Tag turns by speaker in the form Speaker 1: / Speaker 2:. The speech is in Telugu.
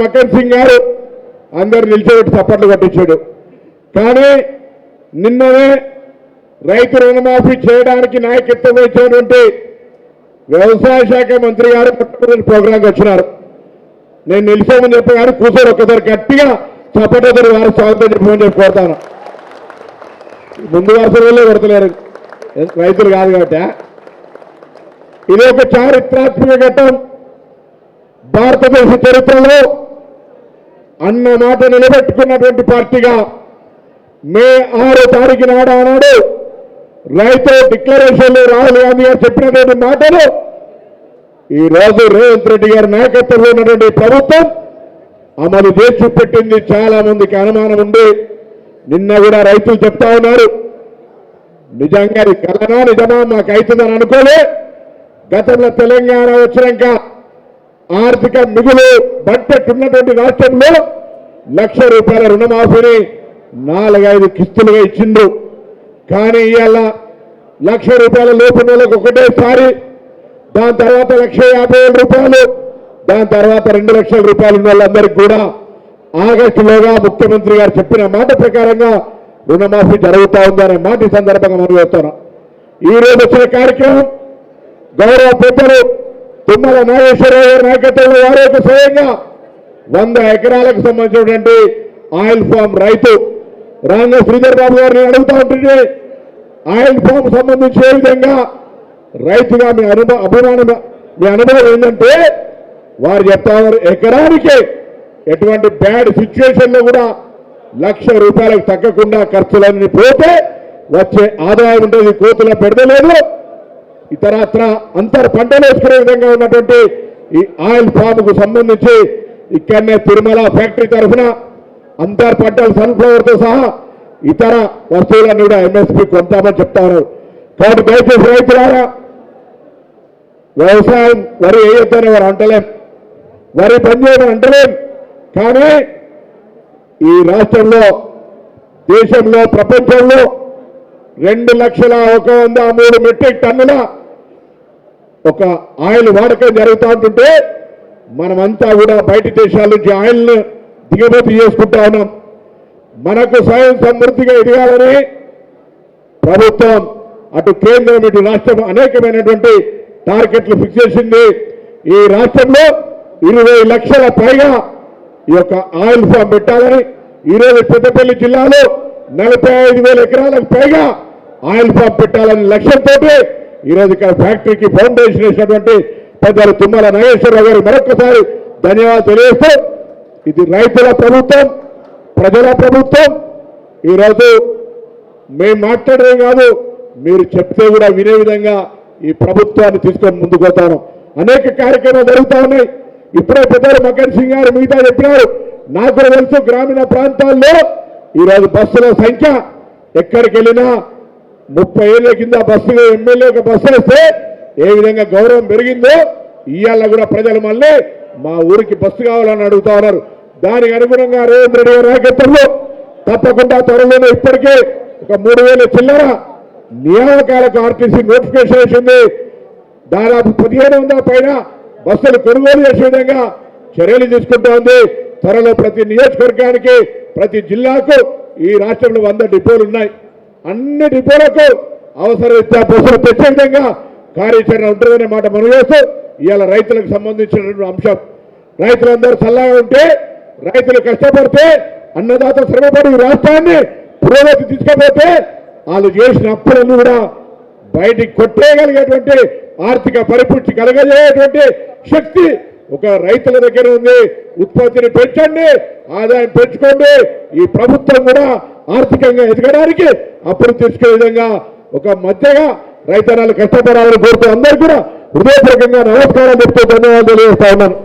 Speaker 1: మక్కన్ సింగ్ గారు అందరు నిలిచేటి చప్పట్లు కొట్టించాడు. కానీ నిన్ననే రైతు రుణమాఫీ చేయడానికి నాయకత్వం వహించినటువంటి వ్యవసాయ శాఖ మంత్రి గారు ప్రోగ్రాంకి వచ్చినారు. నేను నిలిచామని చెప్పగానే కూర్చొని ఒక్కసారి గట్టిగా చప్పట్లు వారు స్వాగతం చెప్పమని చెప్పి కోరుతాను. ముందు వరుసలో కొడతలేరు, రైతులు కాదు కాబట్టి. ఇది ఒక చారిత్రాత్మక ఘట్టం. భారతదేశ చరిత్రలో అన్న మాట నిలబెట్టుకున్నటువంటి పార్టీగా మే 6 తారీఖు ఆనాడు రైతు డిక్లరేషన్లో రాహుల్ గాంధీ గారు చెప్పినటువంటి మాటలు ఈ రోజు రేవంత్ రెడ్డి గారి నాయకత్వంలో ఉన్నటువంటి ప్రభుత్వం అమలు చేసి చూపెట్టింది. చాలా మందికి అనుమానం ఉంది. నిన్న కూడా రైతులు చెప్తా ఉన్నారు, నిజంగా కలనా నిజమా మాకు అవుతుందని అనుకోలే. గతంలో తెలంగాణ వచ్చినాక ఆర్థిక మిగులు బడ్జెట్ ఉన్నటువంటి రాష్ట్రంలో ₹1,00,000 రుణమాఫీని 4-5 కిస్తులుగా ఇచ్చిండు. కానీ ఇవాళ ₹1,00,000 లోపు నెలకు ఒకటేసారి, దాని తర్వాత ₹1,50,000, దాని తర్వాత ₹2,00,000 ఉన్న వాళ్ళందరికీ కూడా ఆగస్టులోగా ముఖ్యమంత్రి గారు చెప్పిన మాట ప్రకారంగా రుణమాఫీ జరుగుతూ ఉందనే మాట ఈ సందర్భంగా మనం చేస్తున్నాం. ఈ రోజు వచ్చిన కార్యక్రమం గౌరవ పెద్దలు తుమ్మల నాగేశ్వరరావు గారి నాయకత్వంలో వారికి స్వయంగా 100 ఎకరాలకు సంబంధించినటువంటి ఆయిల్ ఫామ్ రైతు రాంగ శ్రీధర్ బాబు గారిని అడుగుతూ ఉంటుంటే, ఆయిల్ ఫామ్ సంబంధించి ఏ విధంగా రైతుగా మీ అనుభవం ఏంటంటే వారు చెప్తా ఉన్నారు, ఎకరానికి ఎటువంటి బ్యాడ్ సిచ్యువేషన్ లో కూడా ₹1,00,000 తగ్గకుండా ఖర్చులన్నీ పోతే వచ్చే ఆదాయం ఉంటుంది. కోతుల పెడతలేదు, ఇతరత్ర అంతర్ పంటలు వేసుకునే విధంగా ఉన్నటువంటి ఈ ఆయిల్ ఫామ్ కు సంబంధించి ఇక్కడనే తిరుమల ఫ్యాక్టరీ తరఫున అంతర్ పంటలు సన్ఫ్లవర్ తో సహా ఇతర వస్తువులను కూడా ఎంఎస్పీ కొంటామని చెప్తా ఉన్నారు. కాబట్టి దయచేసి రైతులారా, వ్యవసాయం వరి వేయొద్దని వారు అంటలేం, వరి పని చేయమని అంటలేం. కానీ ఈ రాష్ట్రంలో, దేశంలో, ప్రపంచంలో 2,103 మెట్రిక్ టన్నుల ఒక ఆయిల్ వాడకం జరుగుతూ ఉంటుంటే మనమంతా కూడా బయట దేశాల నుంచి ఆయిల్ను దిగుమతి చేసుకుంటా ఉన్నాం. మనకు స్వయం సమృద్ధిగా ఎదగాలని ప్రభుత్వం, అటు కేంద్రం ఇటు రాష్ట్రం అనేకమైనటువంటి టార్గెట్లు ఫిక్స్ చేసింది. ఈ రాష్ట్రంలో 20 లక్షల పైగా ఈ యొక్క ఆయిల్ ఫామ్ పెట్టాలని, ఈరోజు పెద్దపల్లి జిల్లాలో 45,000 ఎకరాలకు పైగా ఆయిల్ ఫామ్ పెట్టాలని లక్ష్యంతో ఈరోజు ఇక్కడ ఫ్యాక్టరీకి ఫౌండేషన్ వేసినటువంటి పెద్దలు తుమ్మల నాగేశ్వరరావు గారు మరొకసారి ధన్యవాదాలు తెలియజేస్తూ, ఇది రైతుల ప్రభుత్వం, ప్రజల ప్రభుత్వం. ఈరోజు మేము మాట్లాడడం కాదు, మీరు చెప్తే కూడా వినే విధంగా ఈ ప్రభుత్వాన్ని తీసుకొని ముందుకు పోతాను. అనేక కార్యక్రమాలు జరుగుతూ ఉన్నాయి. ఇప్పుడే పెద్దలు మక్కన్ సింగ్ గారు మిగతా చెప్పినారు. నాకు తెలుసు, గ్రామీణ ప్రాంతాల్లో ఈరోజు బస్సుల సంఖ్య ఎక్కడికి వెళ్ళినా 30 ఏళ్ల కింద బస్సులు ఎమ్మెల్యేకి బస్సులు వస్తే ఏ విధంగా గౌరవం పెరిగిందో, ఇవాళ కూడా ప్రజలు మళ్ళీ మా ఊరికి బస్సు కావాలని అడుగుతా ఉన్నారు. దానికి అనుగుణంగా రేవంత్ రెడ్డి గారి నాయకత్వంలో తప్పకుండా త్వరలోనే ఇప్పటికే ఒక 3,000 చిల్లర నియామకాలకు ఆర్టీసీ నోటిఫికేషన్ వేసింది. దాదాపు 1,500 పైన బస్సులు కొనుగోలు చేసే విధంగా చర్యలు తీసుకుంటూ ఉంది. త్వరలో ప్రతి నియోజకవర్గానికి, ప్రతి జిల్లాకు ఈ రాష్ట్రంలో 100 డిపోలు ఉన్నాయి. అన్ని డిపోలకు అవసరరీత్యా బస్సులు తెచ్చే విధంగా కార్యాచరణ ఉంటుందనే మాట మనం చేస్తూ, ఇవాళ రైతులకు సంబంధించినటువంటి అంశం, రైతులందరూ చల్లగా ఉంటే, రైతులు కష్టపడితే, అన్నదాత శ్రమపడి రాష్ట్రాన్ని పురోగతి తీసుకపోతే వాళ్ళు చేసిన అప్పులన్నీ కూడా బయటికి కొట్టేయగలిగేటువంటి ఆర్థిక పరిపుష్టి కలగజేయటువంటి శక్తి ఒక రైతుల దగ్గర ఉంది. ఉత్పత్తిని పెంచండి, ఆదాయం పెంచుకోండి. ఈ ప్రభుత్వం కూడా ఆర్థికంగా ఎదగడానికి అప్పులు తీసుకునే విధంగా ఒక మధ్యగా రైతన్నాలు కష్టపడాలని కోరుతూ అందరూ కూడా హృదయపూర్వకంగా నమస్కారం చెప్తూ ధన్యవాదాలు తెలియజేస్తా ఉన్నాను.